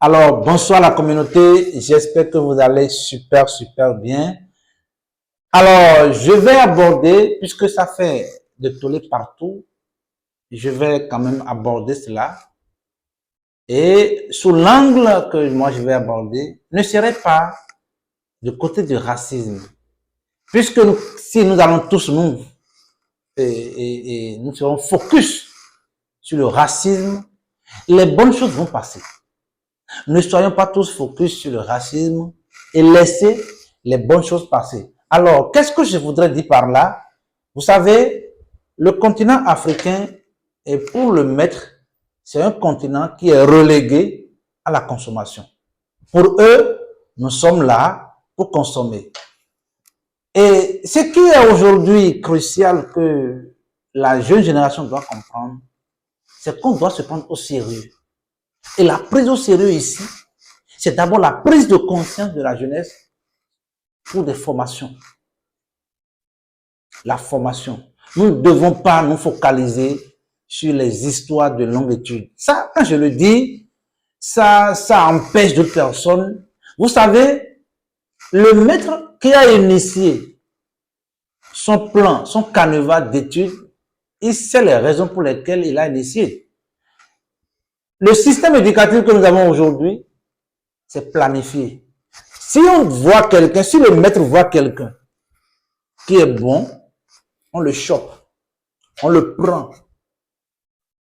Alors, bonsoir la communauté. J'espère que vous allez super bien. Alors, je vais aborder, puisque ça fait de tollé partout, je vais quand même aborder cela. Et sous l'angle que moi je vais aborder, ne serait pas du côté du racisme. Puisque si nous allons tous nous serons focus sur le racisme, les bonnes choses vont passer. Ne soyons pas tous focus sur le racisme et laissez les bonnes choses passer. Alors, qu'est-ce que je voudrais dire par là? Vous savez, le continent africain est pour le maître, c'est un continent qui est relégué à la consommation. Pour eux, nous sommes là pour consommer. Et ce qui est aujourd'hui crucial que la jeune génération doit comprendre, c'est qu'on doit se prendre au sérieux. Et la prise au sérieux ici, c'est d'abord la prise de conscience de la jeunesse pour des formations. La formation. Nous ne devons pas nous focaliser sur les histoires de longue étude. Ça, quand je le dis, ça empêche d'autres personnes. Vous savez, le maître qui a initié son plan, son canevas d'études, il sait les raisons pour lesquelles il a initié. Le système éducatif que nous avons aujourd'hui, c'est planifié. Si on voit quelqu'un, si le maître voit quelqu'un qui est bon, on le chope, on le prend.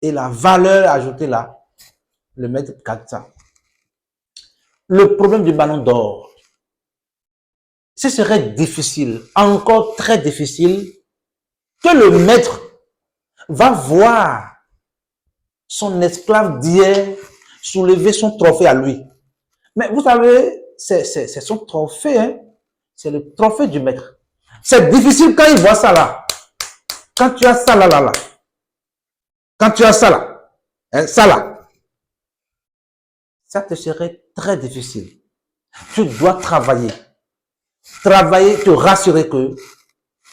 Et la valeur ajoutée là, le maître capte ça. Le problème du ballon d'or, ce serait difficile, encore très difficile, que le maître va voir son esclave d'hier soulever son trophée à lui. Mais vous savez, c'est son trophée, hein? C'est le trophée du maître. C'est difficile quand il voit ça là. Quand tu as ça là. Quand tu as ça là, hein, ça là, ça te serait très difficile. Tu dois travailler. Travailler, te rassurer que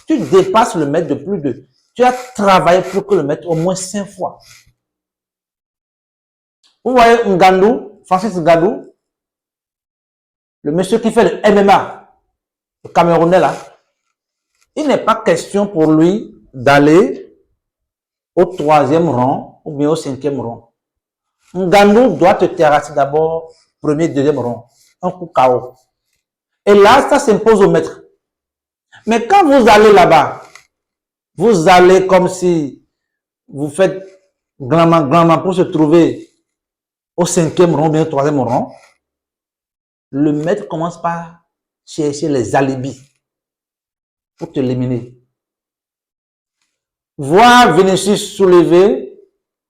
tu dépasses le maître de plus de... Tu as travaillé pour que le maître au moins 5 fois. Vous voyez Ngandou, Francis Ngannou, le monsieur qui fait le MMA, le Camerounais là, il n'est pas question pour lui d'aller au 3e rang ou bien au 5e rang. Ngannou doit te terrasser d'abord, 1er, 2e rang, un coup KO. Et là, ça s'impose au maître. Mais quand vous allez là-bas, vous allez comme si vous faites glamant pour se trouver au 5e rang ou bien au 3e rang. Le maître commence par chercher les alibis pour t'éliminer. Voir Vinicius soulever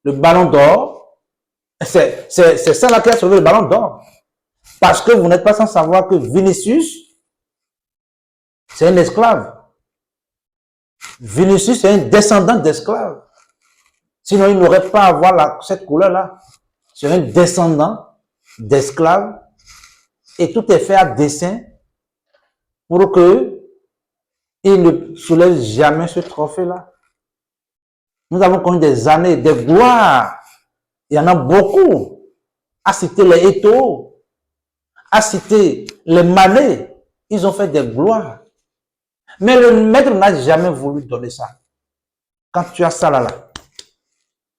le ballon d'or, c'est ça là qui a soulevé le ballon d'or. Parce que vous n'êtes pas sans savoir que Vinicius, c'est un esclave. Vinicius, c'est un descendant d'esclave. Sinon, il n'aurait pas à avoir cette couleur-là. C'est un descendant d'esclave. Et tout est fait à dessein pour que il ne soulève jamais ce trophée-là. Nous avons connu des années, des gloires. Il y en a beaucoup. À citer les Eto'o, à citer les Mané. Ils ont fait des gloires. Mais le maître n'a jamais voulu donner ça. Quand tu as ça là,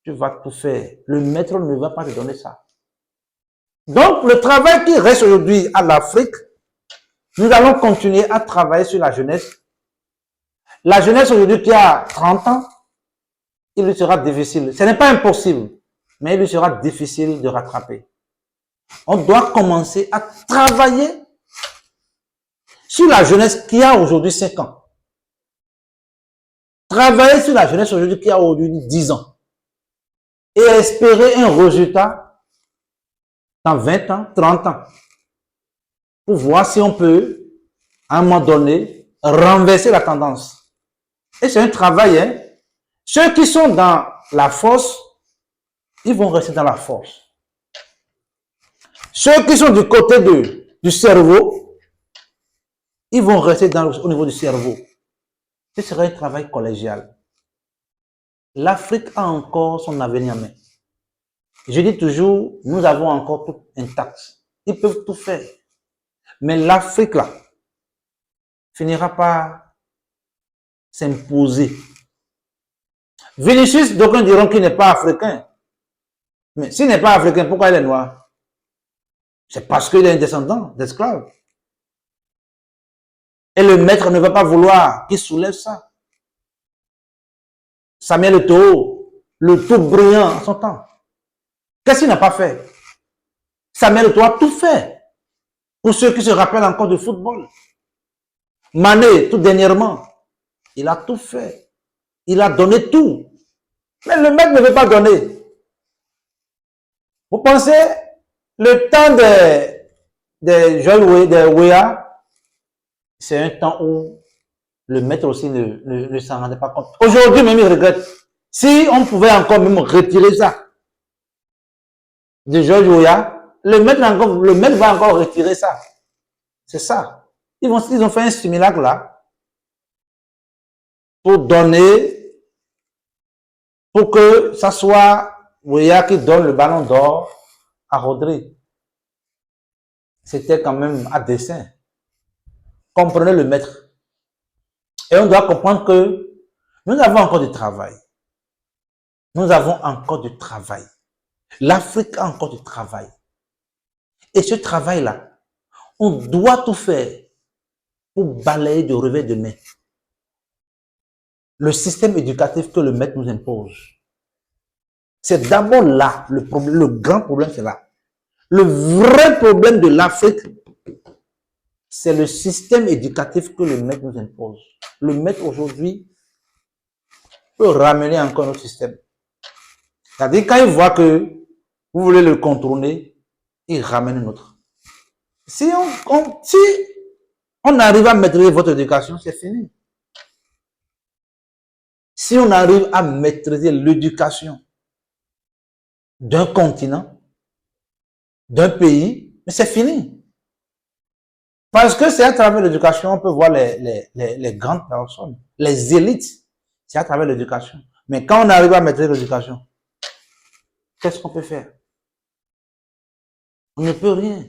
tu vas tout faire. Le maître ne va pas te donner ça. Donc, le travail qui reste aujourd'hui à l'Afrique, nous allons continuer à travailler sur la jeunesse. La jeunesse aujourd'hui qui a 30 ans, il lui sera difficile. Ce n'est pas impossible, mais il lui sera difficile de rattraper. On doit commencer à travailler sur la jeunesse qui a aujourd'hui 5 ans. Travailler sur la jeunesse aujourd'hui qui a aujourd'hui 10 ans. Et espérer un résultat dans 20 ans, 30 ans. Pour voir si on peut, à un moment donné, renverser la tendance. Et c'est un travail, hein. Ceux qui sont dans la force, ils vont rester dans la force. Ceux qui sont du côté du cerveau, ils vont rester au niveau du cerveau. Ce sera un travail collégial. L'Afrique a encore son avenir en main. Je dis toujours, nous avons encore tout intact. Ils peuvent tout faire. Mais l'Afrique, là, finira par s'imposer. Vinicius, d'aucuns diront qu'il n'est pas africain. Mais s'il n'est pas africain, pourquoi il est noir? C'est parce qu'il est un descendant d'esclaves. Et le maître ne va pas vouloir qu'il soulève ça. Samuel Eto'o, le tout brillant en son temps. Qu'est-ce qu'il n'a pas fait? Samuel Eto'o a tout fait. Pour ceux qui se rappellent encore du football. Mané, tout dernièrement, il a tout fait. Il a donné tout. Mais le maître ne veut pas donner. Vous pensez, le temps des jeunes des Ouéa, c'est un temps où le maître aussi ne s'en rendait pas compte. Aujourd'hui, même, il regrette. Si on pouvait encore même retirer ça de George Weah, le maître va encore retirer ça. C'est ça. Ils ont fait un simulacre là pour donner, pour que ça soit Weah qui donne le ballon d'or à Rodri. C'était quand même à dessein. Comprenez le maître. Et on doit comprendre que nous avons encore du travail. Nous avons encore du travail. L'Afrique a encore du travail. Et ce travail-là, on doit tout faire pour balayer de revers de main le système éducatif que le maître nous impose. C'est d'abord là le problème, le grand problème, c'est là. Le vrai problème de l'Afrique, c'est le système éducatif que le maître nous impose. Le maître aujourd'hui peut ramener encore notre système. C'est-à-dire quand il voit que vous voulez le contourner, il ramène un autre. Si on arrive à maîtriser votre éducation, c'est fini. Si on arrive à maîtriser l'éducation d'un continent, d'un pays, mais c'est fini. Parce que c'est à travers l'éducation, on peut voir les grandes personnes, les élites. C'est à travers l'éducation. Mais quand on arrive à maîtriser l'éducation, qu'est-ce qu'on peut faire? On ne peut rien.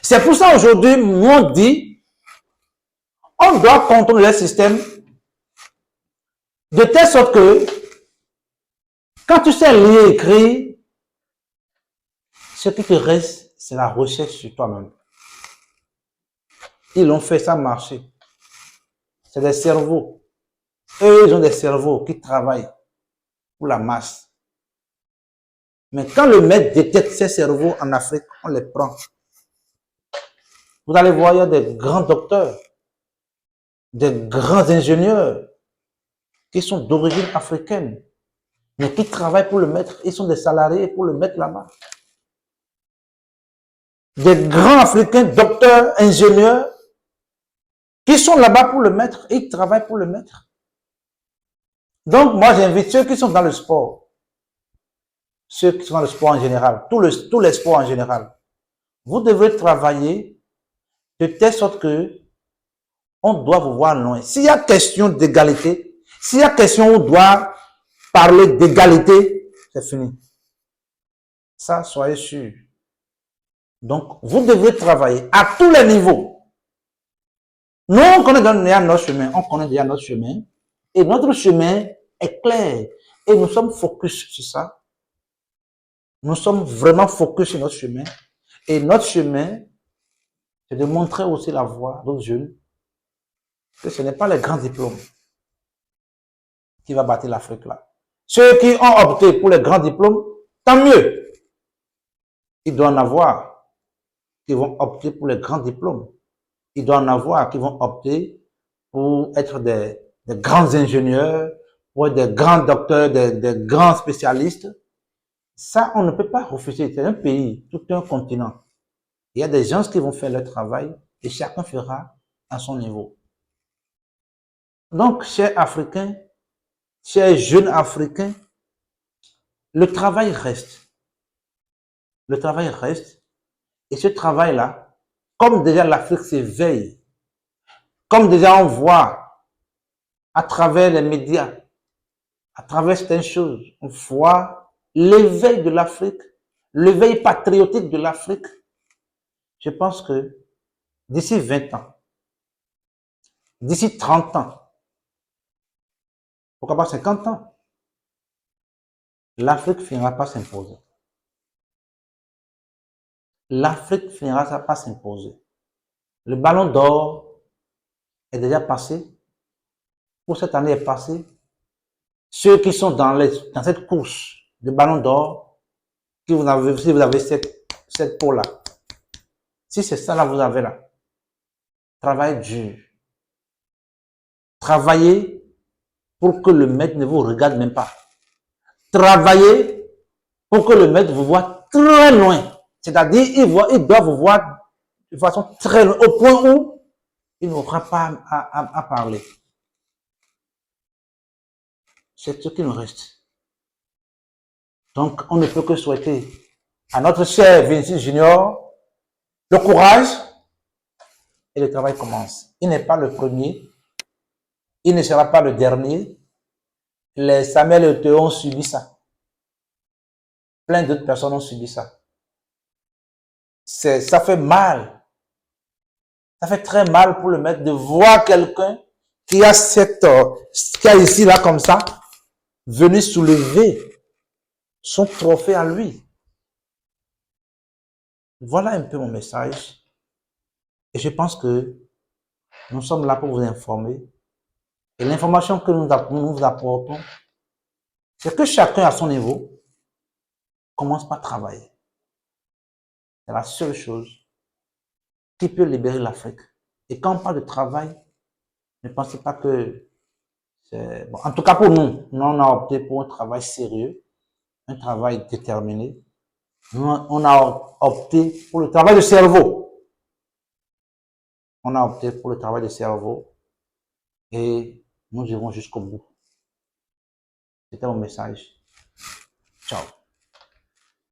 C'est pour ça aujourd'hui, nous on dit, on doit contrôler le système de telle sorte que, quand tu sais lire et écrire, ce qui te reste, c'est la recherche sur toi-même. Ils l'ont fait, ça marcher. C'est des cerveaux. Eux, ils ont des cerveaux qui travaillent pour la masse. Mais quand le maître détecte ces cerveaux en Afrique, on les prend. Vous allez voir, il y a des grands docteurs, des grands ingénieurs qui sont d'origine africaine, mais qui travaillent pour le maître. Ils sont des salariés pour le maître là-bas. Des grands Africains, docteurs, ingénieurs, qui sont là-bas pour le maître et ils travaillent pour le maître. Donc, moi, j'invite ceux qui sont dans le sport, ceux qui sont dans le sport en général, tous les sports en général, vous devez travailler de telle sorte que on doit vous voir loin. S'il y a question d'égalité, s'il y a question où on doit parler d'égalité, c'est fini. Ça, soyez sûr. Donc, vous devez travailler à tous les niveaux. Nous, on connaît déjà notre chemin. On connaît déjà notre chemin. Et notre chemin est clair. Et nous sommes focus sur ça. Nous sommes vraiment focus sur notre chemin. Et notre chemin, c'est de montrer aussi la voie d'autres jeunes que ce n'est pas les grands diplômes qui va bâtir l'Afrique là. Ceux qui ont opté pour les grands diplômes, tant mieux. Il doit en avoir qui vont opter pour les grands diplômes. Il doit en avoir qui vont opter pour être des grands ingénieurs, pour être des grands docteurs, des grands spécialistes. Ça, on ne peut pas refuser. C'est un pays, tout un continent. Il y a des gens qui vont faire leur travail et chacun fera à son niveau. Donc, chers Africains, chers jeunes Africains, le travail reste. Le travail reste. Et ce travail-là, comme déjà l'Afrique s'éveille, comme déjà on voit à travers les médias, à travers certaines choses, on voit l'éveil de l'Afrique, l'éveil patriotique de l'Afrique, je pense que d'ici 20 ans, d'ici 30 ans, pourquoi pas 50 ans, l'Afrique finira par s'imposer. L'Afrique finira par s'imposer. Le ballon d'or est déjà passé. Pour cette année est passé. Ceux qui sont dans cette course de ballon d'or, si vous avez cette peau-là, si c'est ça là vous avez là, travaillez dur. Travaillez pour que le maître ne vous regarde même pas. Travaillez pour que le maître vous voit très loin. C'est-à-dire, il doit vous voir de façon très loin, au point où il n'aura pas à parler. C'est ce qui nous reste. Donc, on ne peut que souhaiter à notre cher Vinicius Junior le courage et le travail commence. Il n'est pas le premier, il ne sera pas le dernier. Les Samuel Eto'o ont subi ça. Plein d'autres personnes ont subi ça. Ça fait mal. Ça fait très mal pour le maître de voir quelqu'un qui a ici, là, comme ça, venir soulever son trophée à lui. Voilà un peu mon message. Et je pense que nous sommes là pour vous informer. Et l'information que nous vous apportons, c'est que chacun à son niveau commence par travailler. C'est la seule chose qui peut libérer l'Afrique. Et quand on parle de travail, ne pensez pas que c'est... Bon, en tout cas pour nous, on a opté pour un travail sérieux, un travail déterminé. On a opté pour le travail de cerveau. On a opté pour le travail de cerveau et nous irons jusqu'au bout. C'était mon message. Ciao.